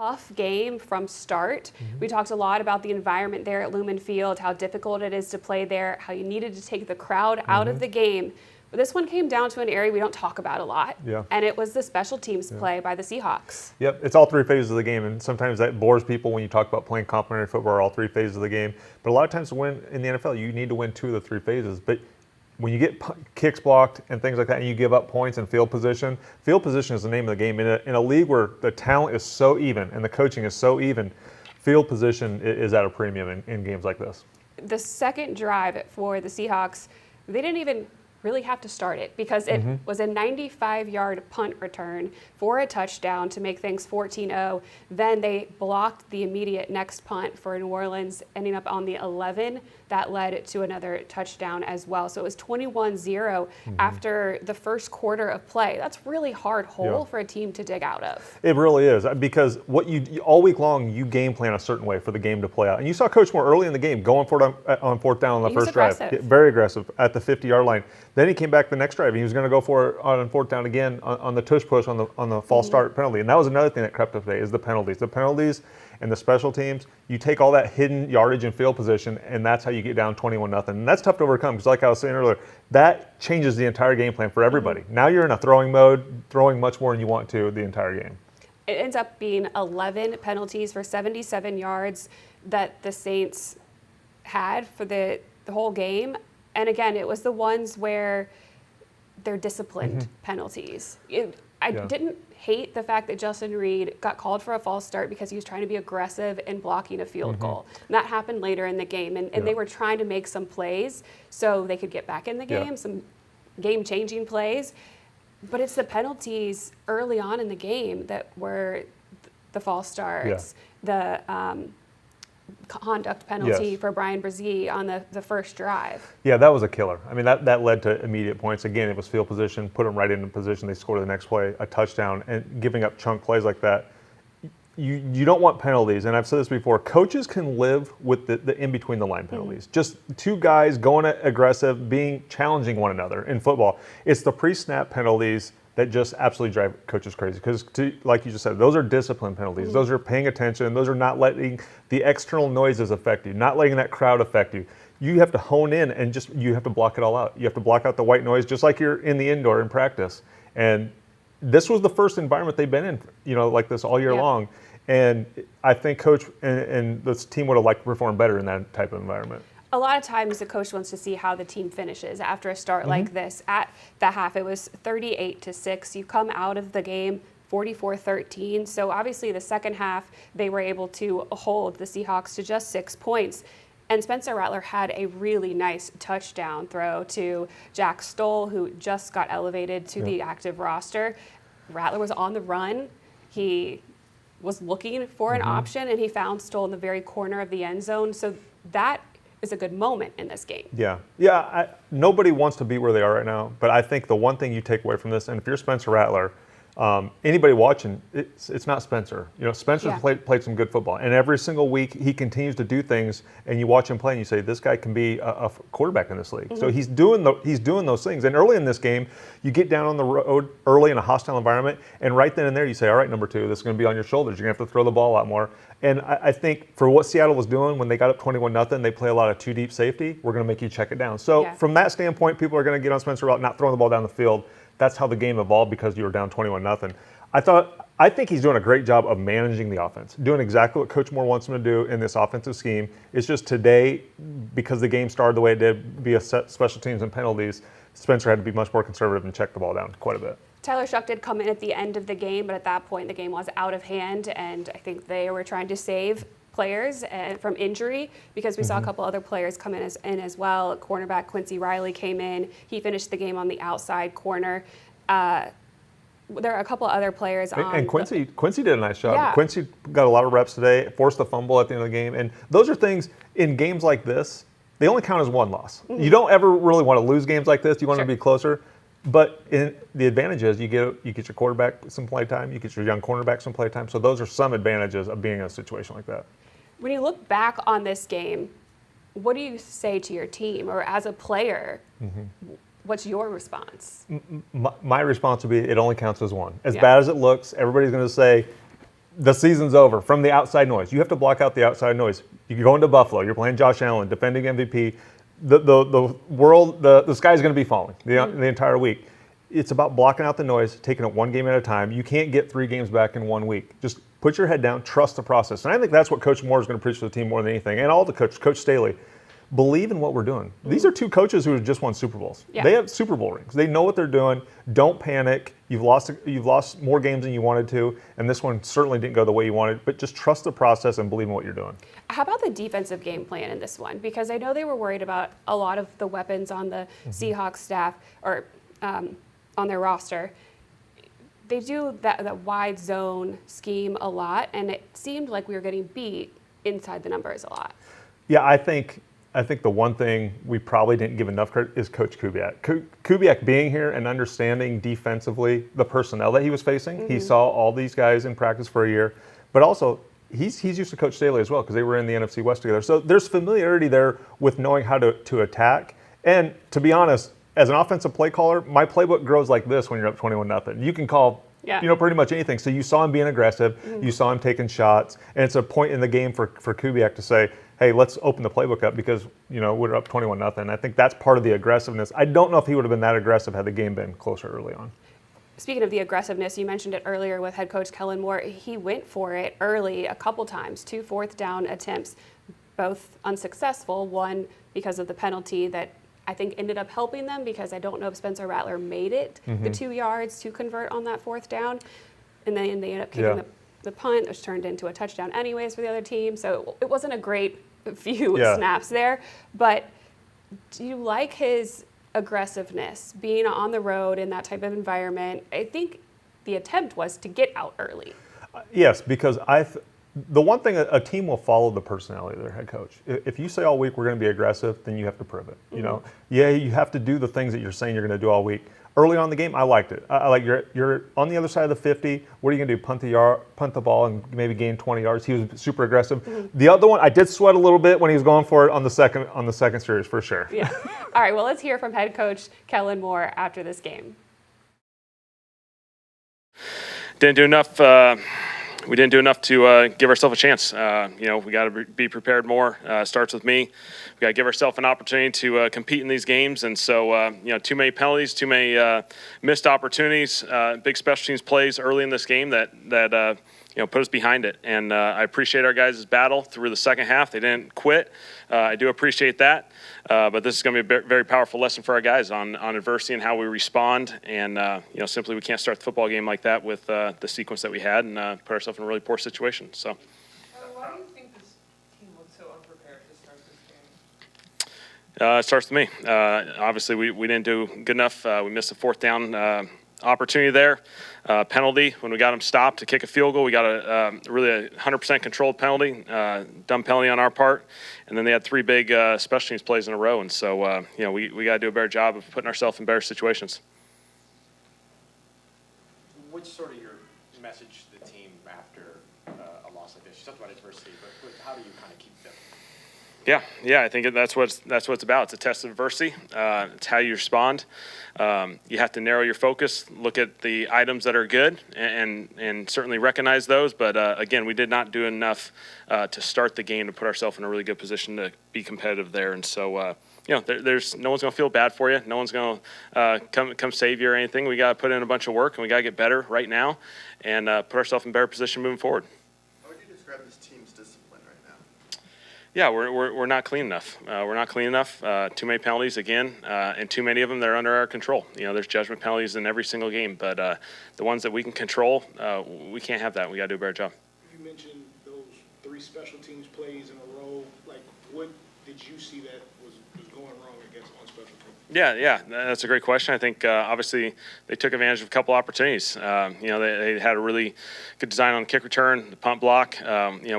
tough game from start. We talked a lot about the environment there at Lumen Field, how difficult it is to play there, how you needed to take the crowd out of the game. But this one came down to an area we don't talk about a lot, and it was the special teams play by the Seahawks. Yep, it's all three phases of the game, and sometimes that bores people when you talk about playing complementary football, all three phases of the game. But a lot of times to win in the NFL, you need to win two of the three phases. But when you get kicks blocked and things like that, and you give up points and field position is the name of the game. In a league where the talent is so even and the coaching is so even, field position is at a premium in games like this. The second drive for the Seahawks, they didn't even really have to start it because it was a 95-yard punt return for a touchdown to make things 14-0. Then they blocked the immediate next punt for New Orleans, ending up on the 11. That led to another touchdown as well. So it was 21-0 after the first quarter of play. That's really hard hole for a team to dig out of. It really is, because what you all week long, you game plan a certain way for the game to play out. And you saw Coach Moore early in the game going for it on fourth down on the first drive. Very aggressive at the 50-yard line. Then he came back the next drive, and he was going to go for it on fourth down again on the tush push on the false start penalty. And that was another thing that crept up today is the penalties. The penalties and the special teams, you take all that hidden yardage and field position, and that's how you get down 21-0. And that's tough to overcome because, like I was saying earlier, that changes the entire game plan for everybody. Now you're in a throwing mode, throwing much more than you want to the entire game. It ends up being 11 penalties for 77 yards that the Saints had for the whole game. And again, it was the ones where they're disciplined penalties. I didn't hate the fact that Justin Reed got called for a false start because he was trying to be aggressive in blocking a field goal. And that happened later in the game. And they were trying to make some plays so they could get back in the game, some game-changing plays. But it's the penalties early on in the game that were the false starts, the conduct penalty for Brian Brzee on the first drive. Yeah, that was a killer. I mean, that led to immediate points. Again, it was field position, put them right into position. They scored the next play, a touchdown, and giving up chunk plays like that. You don't want penalties, and I've said this before, coaches can live with the in-between the line penalties. Just two guys going aggressive, challenging one another in football. It's the pre-snap penalties that just absolutely drive coaches crazy because, like you just said, those are discipline penalties. Those are paying attention. Those are not letting the external noises affect you, not letting that crowd affect you. You have to hone in and you have to block it all out. You have to block out the white noise just like you're in the indoor in practice. And this was the first environment they've been in, like this all year long. And I think Coach and this team would have liked to perform better in that type of environment. A lot of times the coach wants to see how the team finishes after a start like this. At the half, it was 38-6. You come out of the game 44-13. So obviously the second half, they were able to hold the Seahawks to just 6 points. And Spencer Rattler had a really nice touchdown throw to Jack Stoll, who just got elevated to the active roster. Rattler was on the run. He was looking for an option, and he found Stoll in the very corner of the end zone. So that is a good moment in this game. Nobody wants to be where they are right now, but I think the one thing you take away from this, and if you're Spencer Rattler, anybody watching, it's not Spencer. Spencer's played some good football, and every single week he continues to do things, and you watch him play, and you say, this guy can be a quarterback in this league. So he's doing those things. And early in this game, you get down on the road early in a hostile environment, and right then and there you say, all right, number two, this is going to be on your shoulders. You're going to have to throw the ball a lot more. And I think for what Seattle was doing when they got up 21-0, they play a lot of two deep safety. We're going to make you check it down. So from that standpoint, people are going to get on Spencer Rattler, not throwing the ball down the field. That's how the game evolved because you were down 21-0. I think he's doing a great job of managing the offense, doing exactly what Coach Moore wants him to do in this offensive scheme. It's just today, because the game started the way it did via special teams and penalties, Spencer had to be much more conservative and check the ball down quite a bit. Tyler Shuck did come in at the end of the game, but at that point the game was out of hand, and I think they were trying to save players from injury because we saw a couple other players come in as well. Cornerback Quincy Riley came in. He finished the game on the outside corner. There are a couple other players on. And Quincy did a nice job. Yeah. Quincy got a lot of reps today, forced a fumble at the end of the game. And those are things in games like this, they only count as one loss. You don't ever really want to lose games like this. You want to be closer. But the advantage is you get your quarterback some play time, you get your young cornerback some play time. So those are some advantages of being in a situation like that. When you look back on this game, what do you say to your team, or as a player, what's your response? My response would be it only counts as one. As bad as it looks, everybody's going to say the season's over from the outside noise. You have to block out the outside noise. You go into Buffalo. You're playing Josh Allen, defending MVP. The world, the sky's going to be falling the entire week. It's about blocking out the noise, taking it one game at a time. You can't get 3 games back in 1 week. Just put your head down, trust the process. And I think that's what Coach Moore is going to preach to the team more than anything, and all the Coach Staley. Believe in what we're doing. These are 2 coaches who have just won Super Bowls. Yeah. They have Super Bowl rings. They know what they're doing. Don't panic. You've lost more games than you wanted to, and this one certainly didn't go the way you wanted, but just trust the process and believe in what you're doing. How about the defensive game plan in this one? Because I know they were worried about a lot of the weapons on the Seahawks staff or on their roster. They do that wide zone scheme a lot, and it seemed like we were getting beat inside the numbers a lot. Yeah, I think the one thing we probably didn't give enough credit is Coach Kubiak. Kubiak being here and understanding defensively the personnel that he was facing. He saw all these guys in practice for a year, but also he's used to Coach Staley as well because they were in the NFC West together. So there's familiarity there with knowing how to attack. And to be honest, as an offensive play caller, my playbook grows like this when you're up 21-0. You can call pretty much anything. So you saw him being aggressive. You saw him taking shots. And it's a point in the game for Kubiak to say, hey, let's open the playbook up because, we're up 21-0. I think that's part of the aggressiveness. I don't know if he would have been that aggressive had the game been closer early on. Speaking of the aggressiveness, you mentioned it earlier with head coach Kellen Moore. He went for it early a couple times, 2 fourth-down attempts, both unsuccessful, one because of the penalty that I think ended up helping them because I don't know if Spencer Rattler made it the 2 yards to convert on that 4th down. And then they ended up kicking the punt, which turned into a touchdown anyways for the other team. So it wasn't a great few snaps there. But do you like his aggressiveness, being on the road in that type of environment? I think the attempt was to get out early. Yes, because the one thing, a team will follow the personality of their head coach. If you say all week we're going to be aggressive, then you have to prove it. You have to do the things that you're saying you're going to do all week. Early on in the game, I liked it. I like you're on the other side of the 50. What are you going to do? Punt the ball and maybe gain 20 yards. He was super aggressive. The other one, I did sweat a little bit when he was going for it on the second series for sure. Yeah. All right. Well, let's hear from head coach Kellen Moore after this game. Didn't do enough. We didn't do enough to give ourselves a chance. We got to be prepared more. Starts with me. We got to give ourselves an opportunity to compete in these games. And so, too many penalties, too many missed opportunities, big special teams plays early in this game that put us behind it. And I appreciate our guys' battle through the second half. They didn't quit. I do appreciate that. But this is going to be a very powerful lesson for our guys on adversity and how we respond. And, simply we can't start the football game like that with the sequence that we had and put ourselves in a really poor situation. So. Why do you think this team looked so unprepared to start this game? It starts with me. Obviously, we didn't do good enough. We missed a 4th down opportunity there. Penalty when we got them stopped to kick a field goal. We got a 100% controlled penalty, dumb penalty on our part, and then they had 3 big special teams plays in a row. And so we got to do a better job of putting ourselves in better situations. What's sort of your message to the team after a loss like this? You talked about adversity, but how do you kind of keep them? Yeah, I think that's what it's about. It's a test of adversity. It's how you respond. You have to narrow your focus, look at the items that are good, and certainly recognize those. But again, we did not do enough to start the game to put ourselves in a really good position to be competitive there. And so, there's no one's going to feel bad for you. No one's going to come save you or anything. We got to put in a bunch of work, and we got to get better right now, and put ourselves in a better position moving forward. How would you describe this team's discipline right now? Yeah, we're not clean enough. We're not clean enough. Too many penalties again, and too many of them that are under our control. There's judgment penalties in every single game, but the ones that we can control, we can't have that. We got to do a better job. You mentioned those 3 special teams plays in a row. Like, what did you see that was going wrong against on special teams? Yeah, that's a great question. I think obviously they took advantage of a couple opportunities. They had a really good design on the kick return, the punt block. We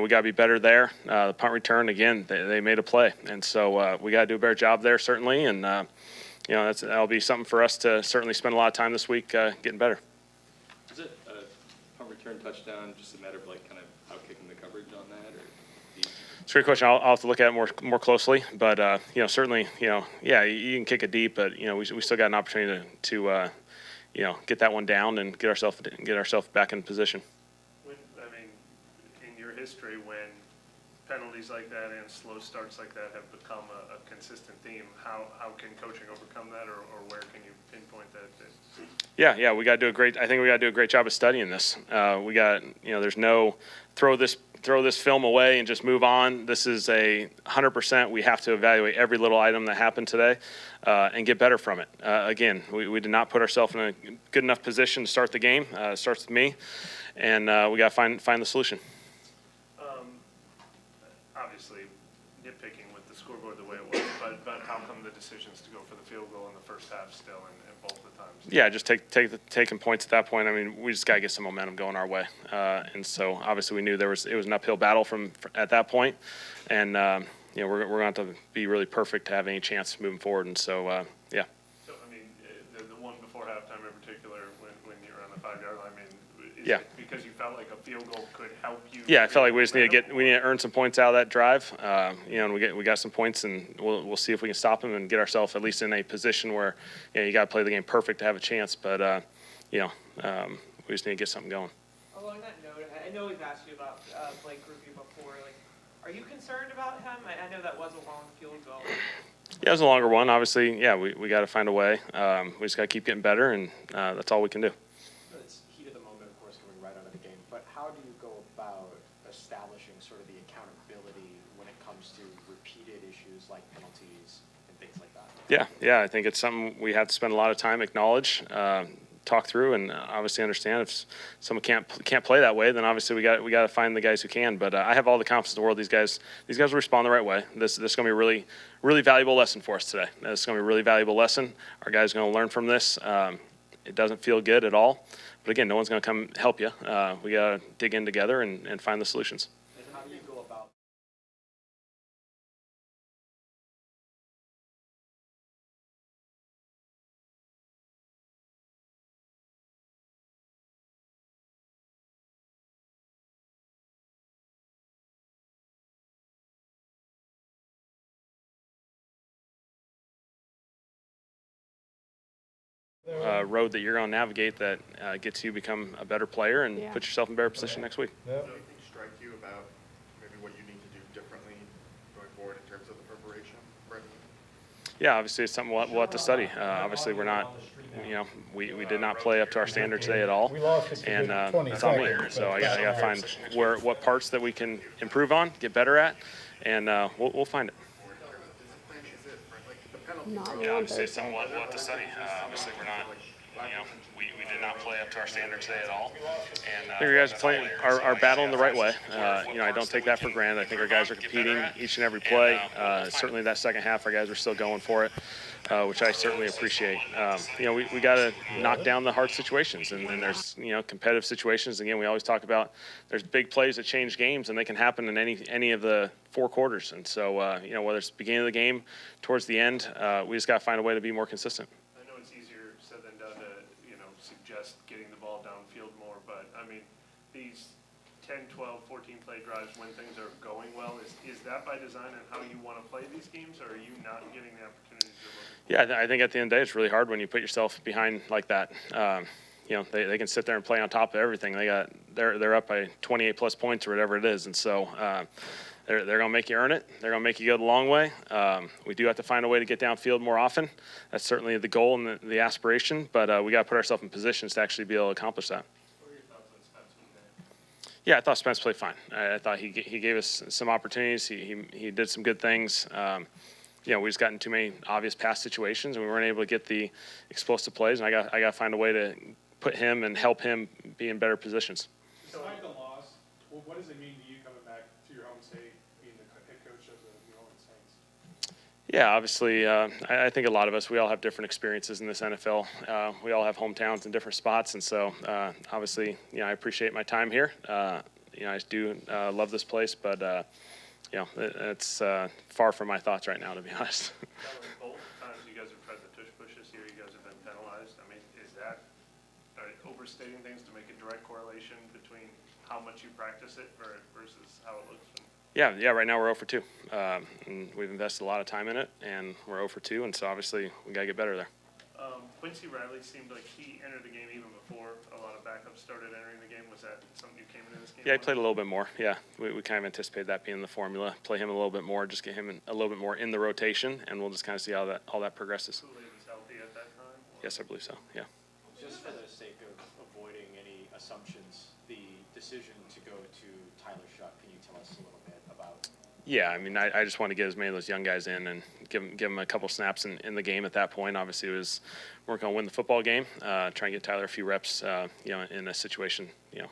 got to be better there. The punt return, again, they made a play, and so we got to do a better job there certainly. And that'll be something for us to certainly spend a lot of time this week getting better. Is it a punt return touchdown just a matter of kind of out-kicking the coverage on that, or? It's a great question. I'll have to look at it more closely, but certainly, you can kick it deep, but we still got an opportunity to get that one down and get ourselves back in position. history when penalties like that and slow starts like that have become a consistent theme. How can coaching overcome that, or where can you pinpoint that? Yeah, we got to do a great. I think we got to do a great job of studying this. We got, there's no throw this film away and just move on. This is 100%. We have to evaluate every little item that happened today and get better from it. Again, we did not put ourselves in a good enough position to start the game. It starts with me, and we got to find the solution. Obviously, nitpicking with the scoreboard the way it was, but how come the decisions to go for the field goal in the first half still and both the times? Yeah, just taking points at that point. I mean, we just got to get some momentum going our way, and so obviously we knew it was an uphill battle from at that point, and we're going to have to be really perfect to have any chance moving forward. And so yeah. So I mean, the one before halftime in particular, when you were on the 5-yard line, I mean, is Yeah. it because you felt like a field goal could help you? Yeah, I felt like we just need to earn some points out of that drive, and we got some points, and we'll see if we can stop them and get ourselves at least in a position where you got to play the game perfect to have a chance. But we just need to get something going. Along that note, I know we've asked you about Blake Grupe before. Like, are you concerned about him? I know that was a long field goal. Yeah, it was a longer one. Obviously, yeah, we got to find a way. We just got to keep getting better, and that's all we can do. It's heat of the moment, of course, coming right out of the game. But how do you go about establishing sort of the accountability when it comes to repeated issues like penalties and things like that? Yeah, I think it's something we have to spend a lot of time, acknowledge, talk through, and obviously understand. If someone can't play that way, then obviously we got to find the guys who can. But I have all the confidence in the world. These guys will respond the right way. This is going to be a really, really valuable lesson for us today. This is going to be a really valuable lesson. Our guys are going to learn from this. It doesn't feel good at all. But again, no one's going to come help you. We got to dig in together and find the solutions. And how do you go about Road that you're going to navigate that gets you to become a better player and Yeah. put yourself in a better position next week. Does anything strike you about maybe what you need to do differently going forward in terms of the preparation for everything? Yeah, obviously it's something we'll have to study. Obviously we're not, we did not play up to our standard today at all, and that's on me. So I got to find what parts that we can improve on, get better at, and we'll find it. Discipline is it, right? Like the penalty. Not Yeah, on obviously it's Thursday. something we'll have to study. Obviously we're not, we did not play up to our standard today at all. And I think our guys are battling the right way. I don't take that for granted. I think our guys are competing each and every play. Certainly that second half, our guys are still going for it, which I certainly appreciate. We got to knock down the hard situations, and there's competitive situations. Again, we always talk about there's big plays that change games, and they can happen in any of the 4 quarters. And so whether it's the beginning of the game, towards the end, we just got to find a way to be more consistent. I know it's easier said than done to, suggest getting the ball downfield more, but I mean, these 10, 12, 14 play drives when things are going well, is that by design and how you want to play these games, or are you not getting the opportunities you're looking for? Yeah, I think at the end of the day, it's really hard when you put yourself behind like that. They can sit there and play on top of everything. They're up by 28 plus points or whatever it is, and so they're going to make you earn it. They're going to make you go the long way. We do have to find a way to get downfield more often. That's certainly the goal and the aspiration, but we got to put ourselves in positions to actually be able to accomplish that. What are your thoughts on Spence today? Yeah, I thought Spence played fine. I thought he gave us some opportunities. He did some good things. We just got in too many obvious pass situations, and we weren't able to get the explosive plays. And I got to find a way to put him and help him be in better positions. Despite the loss, what does it mean to you coming back to your home state, being the head coach of the New Orleans Saints? Yeah, obviously, I think a lot of us, we all have different experiences in this NFL. We all have hometowns in different spots, and so obviously, I appreciate my time here. I do love this place, but it's far from my thoughts right now, to be honest. Both times you guys have tried the tush push this year, you guys have been penalized. I mean, is that overstating things to make a direct correlation between how much you practice it versus how it looks? Yeah. Right now we're 0 for 2, and we've invested a lot of time in it, and we're 0 for 2, and so obviously we got to get better there. Quincy Riley seemed like he entered the game even before a lot of backups started entering the game. Was that something you came into this game? Yeah, he played a little bit more. Yeah, we kind of anticipated that being the formula. Play him a little bit more, just get him a little bit more in the rotation, and we'll just kind of see how all that progresses. Kool-Aid was healthy at that time? Or? Yes, I believe so. Yeah. Just for the sake of avoiding any assumptions, the decision to go to Tyler Shutt, can you tell us a little bit about? Yeah, I mean, I just want to get as many of those young guys in and give them a couple snaps in the game at that point. Obviously, it was we're going to win the football game, try and get Tyler a few reps, in a situation, With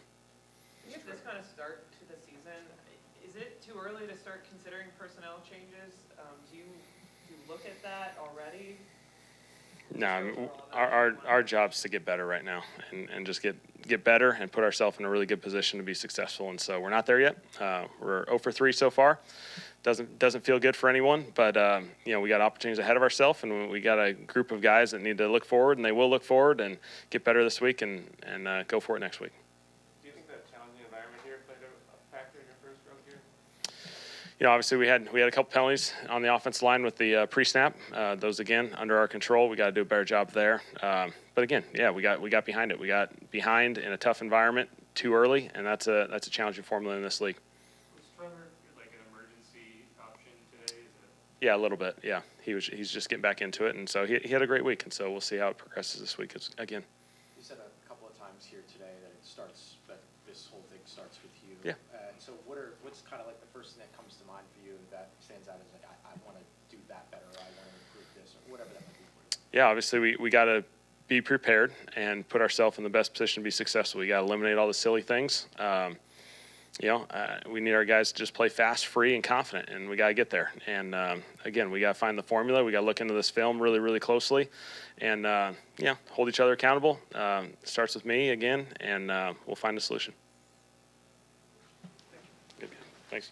this kind of start to the season, is it too early to start considering personnel changes? Do you look at that already? No, I mean, our job's to get better right now and just get better and put ourselves in a really good position to be successful. And so we're not there yet. We're 0 for 3 so far. Doesn't feel good for anyone, but we got opportunities ahead of ourselves, and we got a group of guys that need to look forward, and they will look forward and get better this week and go for it next week. Do you think that challenging environment here played a factor in your first road here? Obviously we had a couple penalties on the offensive line with the pre-snap. Those again under our control. We got to do a better job there. But again, yeah, we got behind it. We got behind in a tough environment too early, and that's a challenging formula in this league. Was Trevor like an emergency option today? Yeah, a little bit. Yeah, he's just getting back into it, and so he had a great week, and so we'll see how it progresses this week again. You said a couple of times here today that this whole thing starts with you. Yeah. So what's kind of like the first thing that comes to mind for you that stands out as like, I want to do that better, or I want to improve this, or whatever that might be for you? Yeah, obviously we got to be prepared and put ourselves in the best position to be successful. We got to eliminate all the silly things. We need our guys to just play fast, free, and confident, and we got to get there. And again, we got to find the formula. We got to look into this film really, really closely, and hold each other accountable. Starts with me again, and we'll find a solution. Good. Thanks.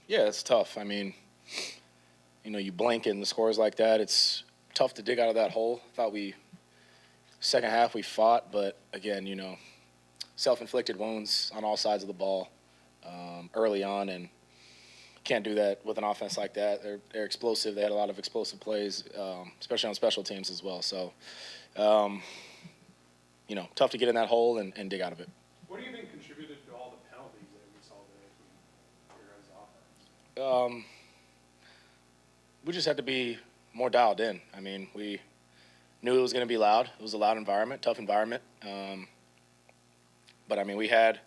Yeah, it's tough. I mean, you blank and the scores like that. It's tough to dig out of that hole. Thought second half we fought, but again, self-inflicted wounds on all sides of the ball early on, and can't do that with an offense like that. They're explosive. They had a lot of explosive plays, especially on special teams as well. So, tough to get in that hole and dig out of it. What do you think contributed to all the penalties that we saw today from your guys' offense? We just had to be more dialed in. I mean, we knew it was going to be loud. It was a loud environment, tough environment. But I mean, we had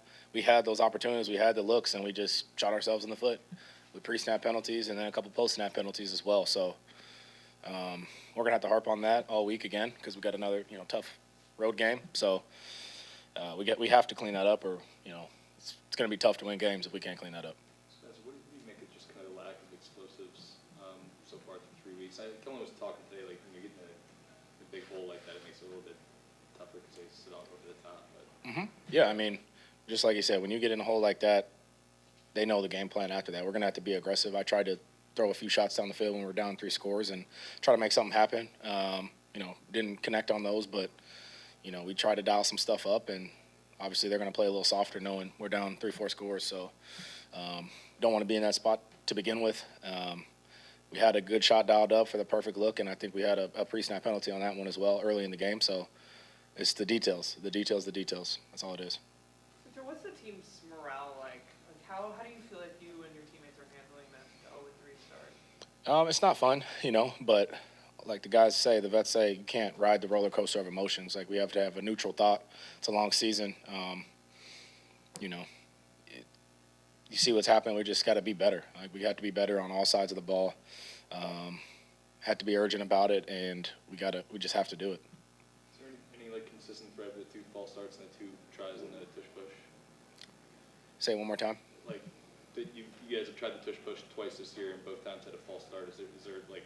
those opportunities, we had the looks, and we just shot ourselves in the foot with pre-snap penalties and then a couple post-snap penalties as well. So we're gonna have to harp on that all week again because we got another tough road game. So we have to clean that up, or it's gonna be tough to win games if we can't clean that up. Spencer, what do you make of just kind of lack of explosives so far through 3 weeks? Kellen was talking today, like when you're getting a big hole like that, it makes it a little bit tougher because they sit off over the top. But Yeah, I mean, just like you said, when you get in a hole like that, they know the game plan after that. We're going to have to be aggressive. I tried to throw a few shots down the field when we were down 3 scores and try to make something happen. Didn't connect on those, but, we tried to dial some stuff up, and obviously they're going to play a little softer knowing we're down 3-4 scores. So don't want to be in that spot to begin with. We had a good shot dialed up for the perfect look, and I think we had a pre-snap penalty on that one as well early in the game. So it's the details. That's all it is. So what's the team's morale like? How do you feel like you and your teammates are handling that 0-3 start? It's not fun, but like the guys say, the vets say, you can't ride the roller coaster of emotions. Like we have to have a neutral thought. It's a long season. You know, you see what's happening. We just got to be better. Like we have to be better on all sides of the ball. Had to be urgent about it, and we just have to do it. Is there any like consistent thread with the 2 false starts and the 2 tries and the tush push? Say it one more time. Like, you guys have tried the tush push twice this year, and both times had a false start. Is there like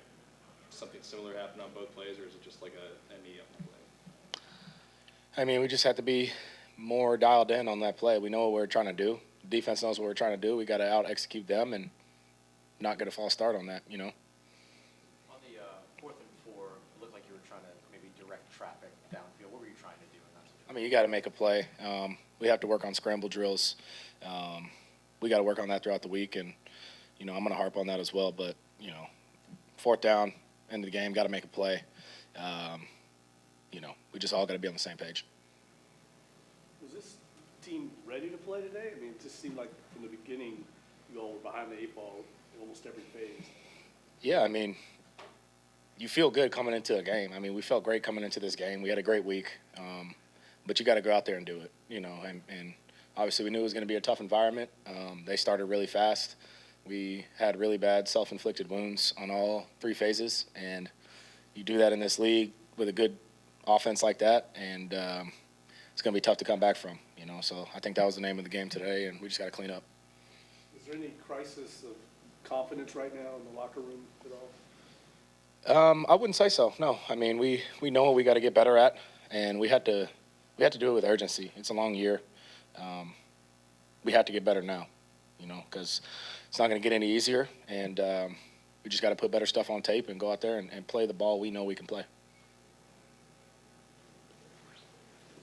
something similar happen on both plays, or is it just like a ME on the play? I mean, we just have to be more dialed in on that play. We know what we're trying to do. The defense knows what we're trying to do. We got to out-execute them and not get a false start on that, On the 4th and 4, it looked like you were trying to maybe direct traffic downfield. What were you trying to do in that situation? I mean, you got to make a play. We have to work on scramble drills. We got to work on that throughout the week, and, I'm going to harp on that as well. But, 4th down, end of the game, got to make a play. We just all got to be on the same page. Was this team ready to play today? I mean, it just seemed like from the beginning, you all were behind the 8 ball in almost every phase. Yeah, I mean, you feel good coming into a game. I mean, we felt great coming into this game. We had a great week, but you got to go out there and do it, and obviously we knew it was going to be a tough environment. They started really fast. We had really bad self-inflicted wounds on all 3 phases, and you do that in this league with a good offense like that, and it's going to be tough to come back from, So I think that was the name of the game today, and we just got to clean up. Is there any crisis of confidence right now in the locker room at all? I wouldn't say so. No, I mean we know what we got to get better at, and we had to do it with urgency. It's a long year. We have to get better now, because it's not going to get any easier, and we just got to put better stuff on tape and go out there and play the ball we know we can play.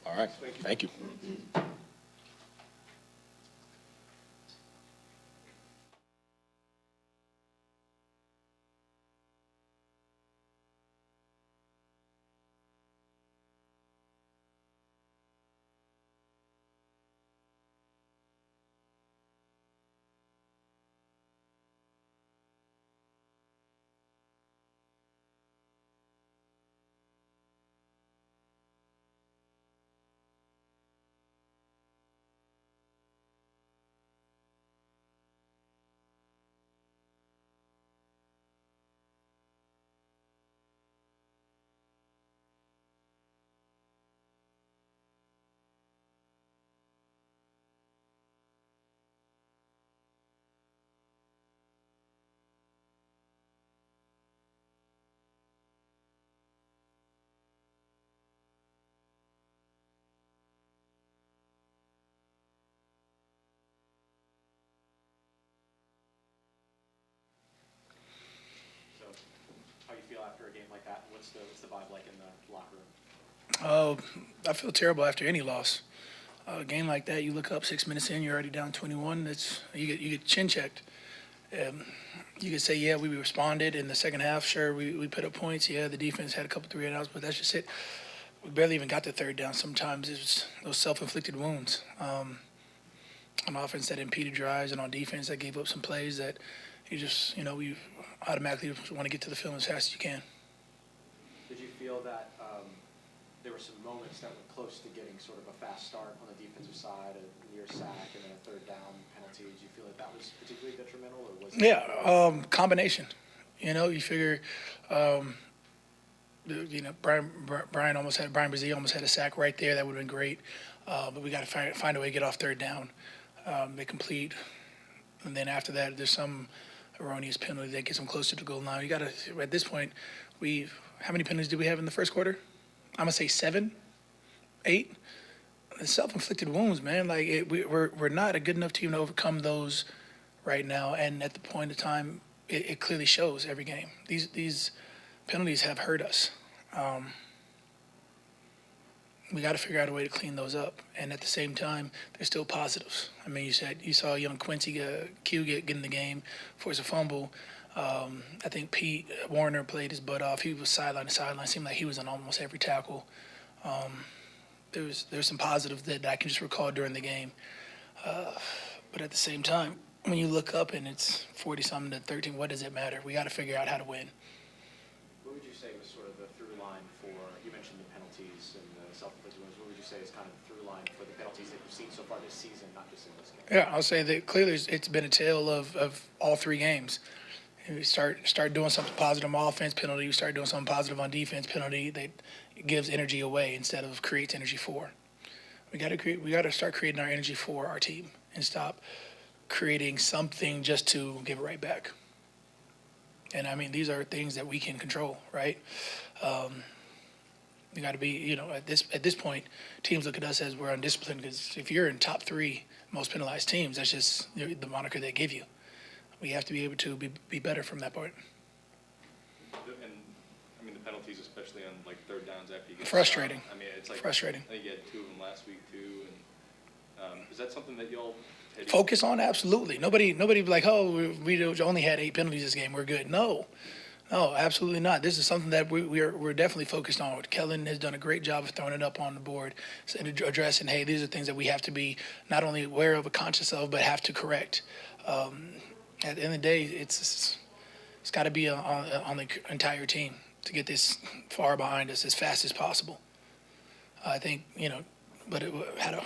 All right. Thank you. So, how you feel after a game like that? What's the vibe like in the locker room? I feel terrible after any loss. A game like that, you look up 6 minutes in, you're already down 21. You get chin checked. You could say, yeah, we responded in the second half. Sure, we put up points. Yeah, the defense had a couple 3-and-outs, but that's just it. We barely even got the 3rd down. Sometimes it was those self-inflicted wounds. On offense that impeded drives, and on defense that gave up some plays that you just, we automatically want to get to the field as fast as you can. Did you feel that there were some moments that were close to getting sort of a fast start on the defensive side, a near sack, and then a 3rd down penalty? Did you feel like that was particularly detrimental, or was it? Yeah, combination. You figure, Brian Brzee almost had a sack right there. That would have been great, but we got to find a way to get off 3rd down. They complete, and then after that, there's some erroneous penalty that gets them closer to the goal line. You got to, at this point, how many penalties did we have in the first quarter? I'm gonna say 7, 8. It's self-inflicted wounds, man. Like we're not a good enough team to overcome those right now. And at the point of time, it clearly shows every game. These penalties have hurt us. We got to figure out a way to clean those up. And at the same time, there's still positives. I mean, you saw young Quincy Q get in the game, force a fumble. I think Pete Warner played his butt off. He was sideline to sideline. Seemed like he was on almost every tackle. There's some positives that I can just recall during the game. But at the same time, when you look up and it's 40-something to 13, what does it matter? We got to figure out how to win. What would you say was sort of the through line for, you mentioned the penalties and the self-inflicted wounds, what would you say is kind of the through line for the penalties that you've seen so far this season, not just in this game? Yeah, I'll say that clearly it's been a tale of all three games. And we start doing something positive on offense, penalty. We start doing something positive on defense, penalty. That gives energy away instead of creates energy for. We got to start creating our energy for our team and stop creating something just to give it right back. And I mean, these are things that we can control, right? We got to be, at this point, teams look at us as we're undisciplined because if you're in top three most penalized teams, that's just the moniker they give you. We have to be able to be better from that part. And, I mean, the penalties, especially on, like, third downs after you get Frustrating. stopped. I mean, it's like. Frustrating. I think you had 2 of them last week, too. And is that something that y'all had? Focus on? Absolutely. Nobody be like, oh, we only had 8 penalties this game. We're good. No, absolutely not. This is something that we're definitely focused on. Kellen has done a great job of throwing it up on the board and addressing, hey, these are things that we have to be not only aware of, but conscious of, but have to correct. At the end of the day, it's got to be on the entire team to get this far behind us as fast as possible. I think, but how to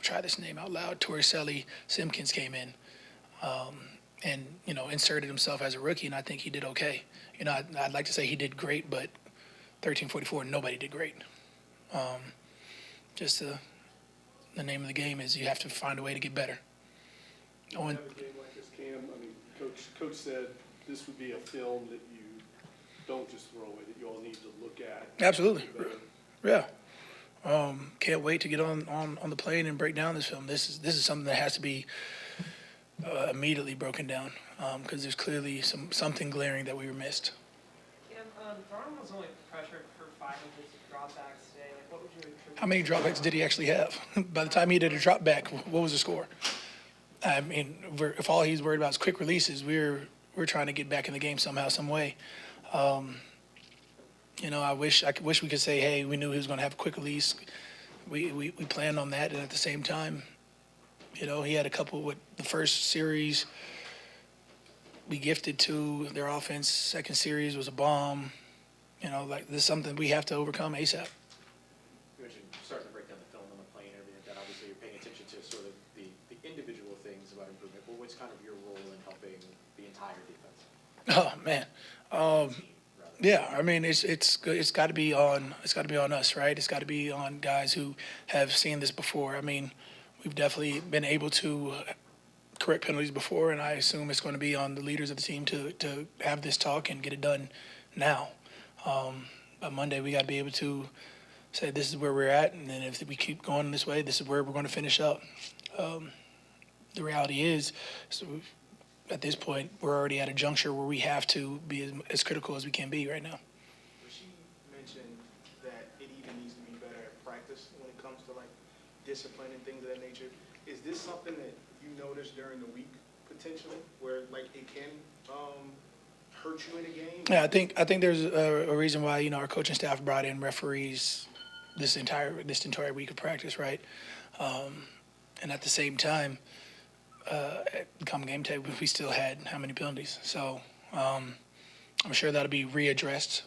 try this name out loud. Torricelli Simpkins came in and, inserted himself as a rookie, and I think he did okay. I'd like to say he did great, but 1344, nobody did great. Just the name of the game is you have to find a way to get better. Have a game like this, Cam. I mean, Coach said this would be a film that you don't just throw away, that you all need to look at. Absolutely. Yeah. Can't wait to get on the plane and break down this film. This is something that has to be immediately broken down because there's clearly something glaring that we were missed. Cam, Darnold was only pressured for 5 of his dropbacks today. Like, what would you attribute? How many dropbacks did he actually have? By the time he did a drop back, what was the score? I mean, if all he's worried about is quick releases, we're trying to get back in the game somehow, some way. I wish we could say, hey, we knew he was going to have a quick release. We planned on that, and at the same time, he had a couple with the first series. We gifted to their offense. Second series was a bomb. Like this is something we have to overcome ASAP. You mentioned starting to break down the film on the plane and everything like that. Obviously, you're paying attention to sort of the individual things about improvement. But what's kind of your role in helping the entire defense? Oh man, yeah. I mean, it's got to be on us, right? It's got to be on guys who have seen this before. I mean, we've definitely been able to correct penalties before, and I assume it's going to be on the leaders of the team to have this talk and get it done now. By Monday, we got to be able to say this is where we're at, and then if we keep going this way, this is where we're going to finish up. The reality is, at this point, we're already at a juncture where we have to be as critical as we can be right now. She mentioned that it even needs to be better at practice when it comes to like discipline and things of that nature. Is this something that you noticed during the week potentially, where like it can hurt you in a game? Yeah, I think there's a reason why our coaching staff brought in referees this entire week of practice, right? And at the same time, come game day, we still had how many penalties? So I'm sure that'll be readdressed.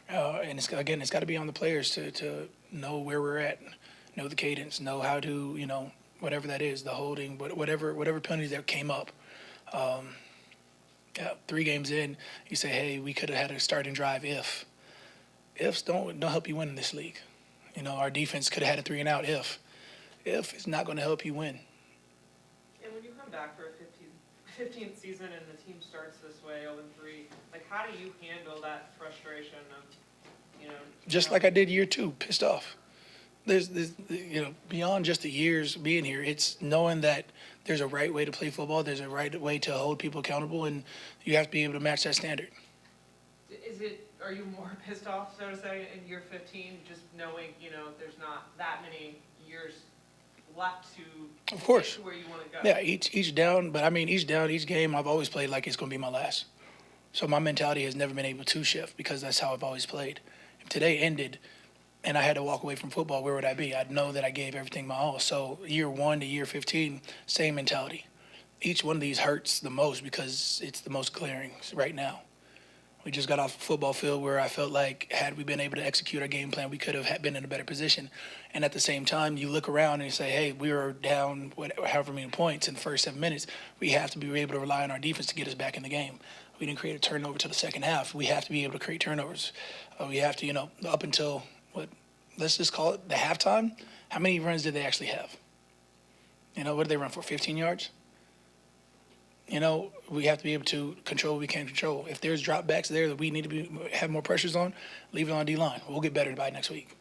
And it's got to be on the players to know where we're at, know the cadence, know how to whatever that is, the holding, whatever penalties that came up. 3 games in, you say, hey, we could have had a starting drive if. Ifs don't help you win in this league. Our defense could have had a 3-and-out if. If it's not going to help you win. And when you come back for a 15th season and the team starts this way, 0-3, like how do you handle that frustration of, Just like I did year 2, pissed off. There's beyond just the years being here, it's knowing that there's a right way to play football, there's a right way to hold people accountable, and you have to be able to match that standard. Are you more pissed off, so to say, in year 15, just knowing, there's not that many years left to of course. Get to where you want to go? Yeah, each down, but I mean each game I've always played like it's going to be my last. So my mentality has never been able to shift because that's how I've always played. If today ended and I had to walk away from football, where would I be? I'd know that I gave everything my all. So year 1 to year 15, same mentality. each one of these hurts the most because it's the most glaring right now. We just got off a football field where I felt like had we been able to execute our game plan, we could have been in a better position. And at the same time, you look around and you say, hey, we were down however many points in the first 7 minutes. We have to be able to rely on our defense to get us back in the game. We didn't create a turnover till the second half. We have to be able to create turnovers. We have to, up until, let's just call it the halftime. How many runs did they actually have? What did they run for, 15 yards? We have to be able to control what we can control. If there's dropbacks there that we need to have more pressures on, leave it on D-line. We'll get better by next week.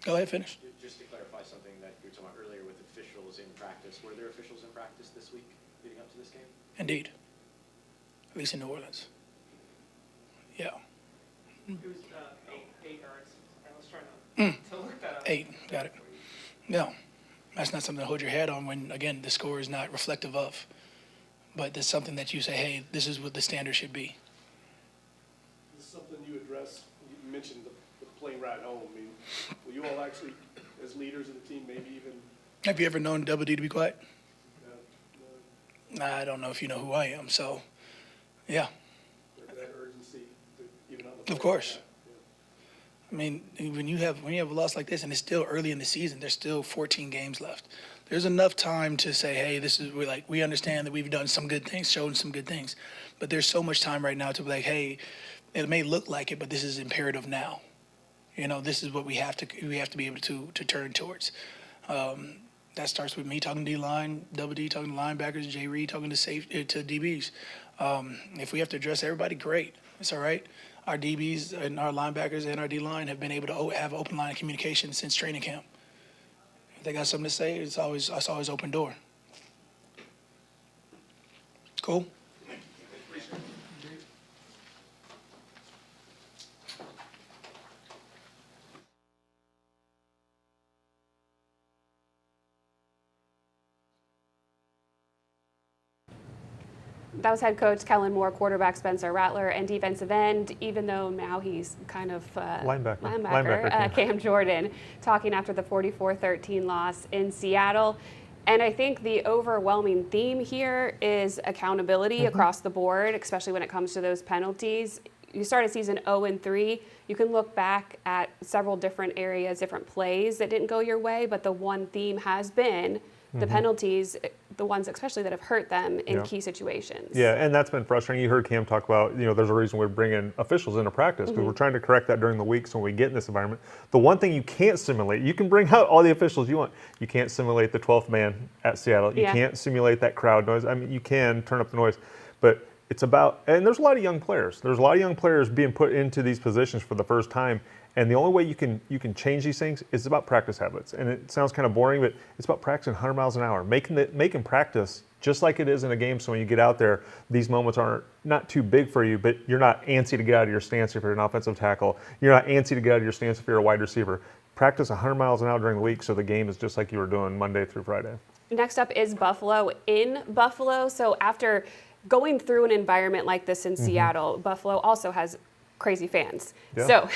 Go ahead, finish. Just to clarify something that you were talking about earlier with officials in practice, were there officials in practice this week leading up to this game? Indeed. At least in New Orleans. Yeah. It was 8 yards. I was trying to look that up. 8, got it. No, that's not something to hold your head on when, again, the score is not reflective of. But there's something that you say, hey, this is what the standard should be. This is something you address. You mentioned the plane ride home. I mean, will you all actually, as leaders of the team, maybe even? Have you ever known Double D to be quiet? No. I don't know if you know who I am, so, yeah. That urgency, even on the Of course. I mean, when you have a loss like this, and it's still early in the season, there's still 14 games left. There's enough time to say, hey, we understand that we've done some good things, shown some good things, but there's so much time right now to be like, hey, it may look like it, but this is imperative now. This is what we have to be able to turn towards. That starts with me talking to D-line, Double D talking to linebackers, Jay Reed talking to DBs. If we have to address everybody, great. It's all right. Our DBs and our linebackers and our D-line have been able to have open line of communication since training camp. If they got something to say, it's always open door. Cool? That was head coach Kellen Moore, quarterback Spencer Rattler, and defensive end, even though now he's kind of linebacker Cam Jordan, talking after the 44-13 loss in Seattle. And I think the overwhelming theme here is accountability across the board, especially when it comes to those penalties. You start a season 0-3, you can look back at several different areas, different plays that didn't go your way, but the one theme has been the penalties, the ones especially that have hurt them in key situations. Yeah, and that's been frustrating. You heard Cam talk about, there's a reason we're bringing officials into practice because we're trying to correct that during the week so when we get in this environment. The one thing you can't simulate, you can bring out all the officials you want. You can't simulate the 12th man at Seattle. You can't simulate that crowd noise. I mean, you can turn up the noise, but it's about, and there's a lot of young players. There's a lot of young players being put into these positions for the first time. And the only way you can change these things is about practice habits. And it sounds kind of boring, but it's about practicing 100 miles an hour, making practice just like it is in a game. So when you get out there, these moments are not too big for you, but you're not antsy to get out of your stance if you're an offensive tackle. You're not antsy to get out of your stance if you're a wide receiver. Practice 100 miles an hour during the week so the game is just like you were doing Monday through Friday. Next up is Buffalo in Buffalo. So after going through an environment like this in Seattle, Buffalo also has crazy fans. Yeah. So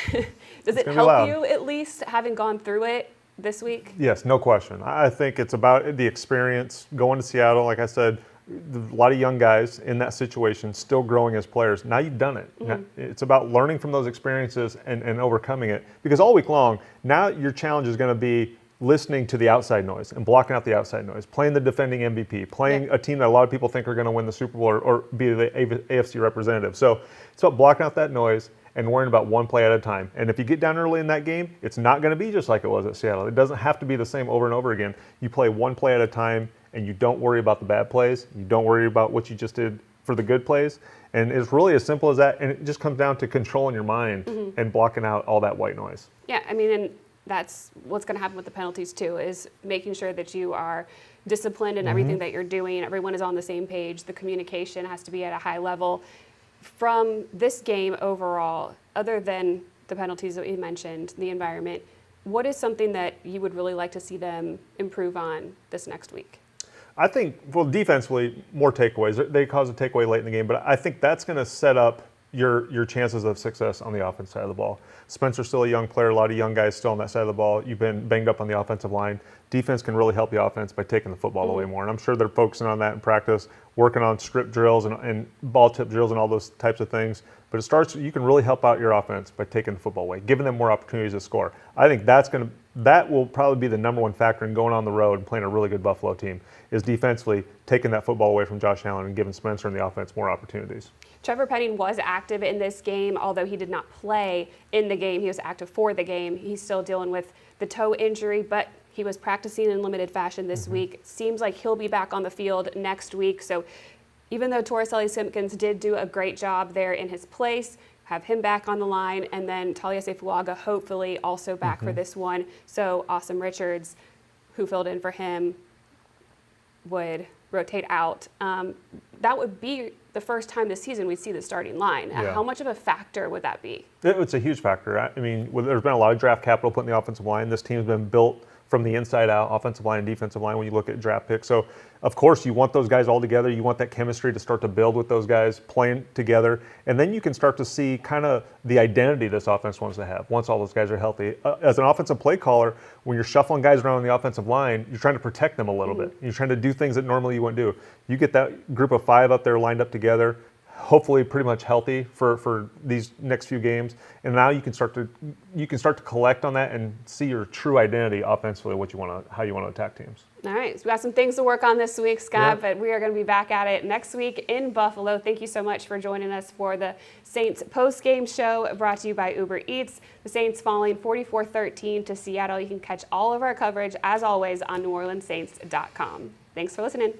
does it help you at least having gone through it this week? Yes, no question. I think it's about the experience going to Seattle. Like I said, a lot of young guys in that situation still growing as players. Now you've done it. Now it's about learning from those experiences and overcoming it. Because all week long, now your challenge is going to be listening to the outside noise and blocking out the outside noise, playing the defending MVP, playing a team that a lot of people think are going to win the Super Bowl or be the AFC representative. So it's about blocking out that noise and worrying about one play at a time. And if you get down early in that game, it's not going to be just like it was at Seattle. It doesn't have to be the same over and over again. You play one play at a time and you don't worry about the bad plays. You don't worry about what you just did for the good plays. And it's really as simple as that. And it just comes down to controlling your mind and blocking out all that white noise. Yeah, I mean, and that's what's going to happen with the penalties too, is making sure that you are disciplined in everything that you're doing. Everyone is on the same page. The communication has to be at a high level. From this game overall, other than the penalties that we mentioned, the environment, what is something that you would really like to see them improve on this next week? I think, well, defensively, more takeaways. They caused a takeaway late in the game, but I think that's going to set up your chances of success on the offense side of the ball. Spencer's still a young player, a lot of young guys still on that side of the ball. You've been banged up on the offensive line. Defense can really help the offense by taking the football away more. And I'm sure they're focusing on that in practice, working on strip drills and ball tip drills and all those types of things. But it starts, you can really help out your offense by taking the football away, giving them more opportunities to score. I think that will probably be the number one factor in going on the road and playing a really good Buffalo team, is defensively taking that football away from Josh Allen and giving Spencer and the offense more opportunities. Trevor Penning was active in this game, although he did not play in the game. He was active for the game. He's still dealing with the toe injury, but he was practicing in limited fashion this week. Seems like he'll be back on the field next week. So even though Torricelli Simpkins did do a great job there in his place, have him back on the line, and then Talia Sefuaga hopefully also back for this one. So Awesome Richards, who filled in for him, would rotate out. That would be the first time this season we'd see the starting line. Yeah. How much of a factor would that be? It's a huge factor. I mean, there's been a lot of draft capital put in the offensive line. This team's been built from the inside out, offensive line and defensive line, when you look at draft picks. So, of course, you want those guys all together. You want that chemistry to start to build with those guys playing together. And then you can start to see kind of the identity this offense wants to have once all those guys are healthy. As an offensive play caller, when you're shuffling guys around on the offensive line, you're trying to protect them a little bit. You're trying to do things that normally you wouldn't do. You get that group of 5 up there lined up together, hopefully pretty much healthy for these next few games, and now you can start to collect on that and see your true identity offensively, how you want to attack teams. All right, so we got some things to work on this week, Scott, but we are going to be back at it next week in Buffalo. Thank you so much for joining us for the Saints postgame show brought to you by Uber Eats. The Saints falling 44-13 to Seattle. You can catch all of our coverage, as always, on NewOrleansSaints.com. Thanks for listening.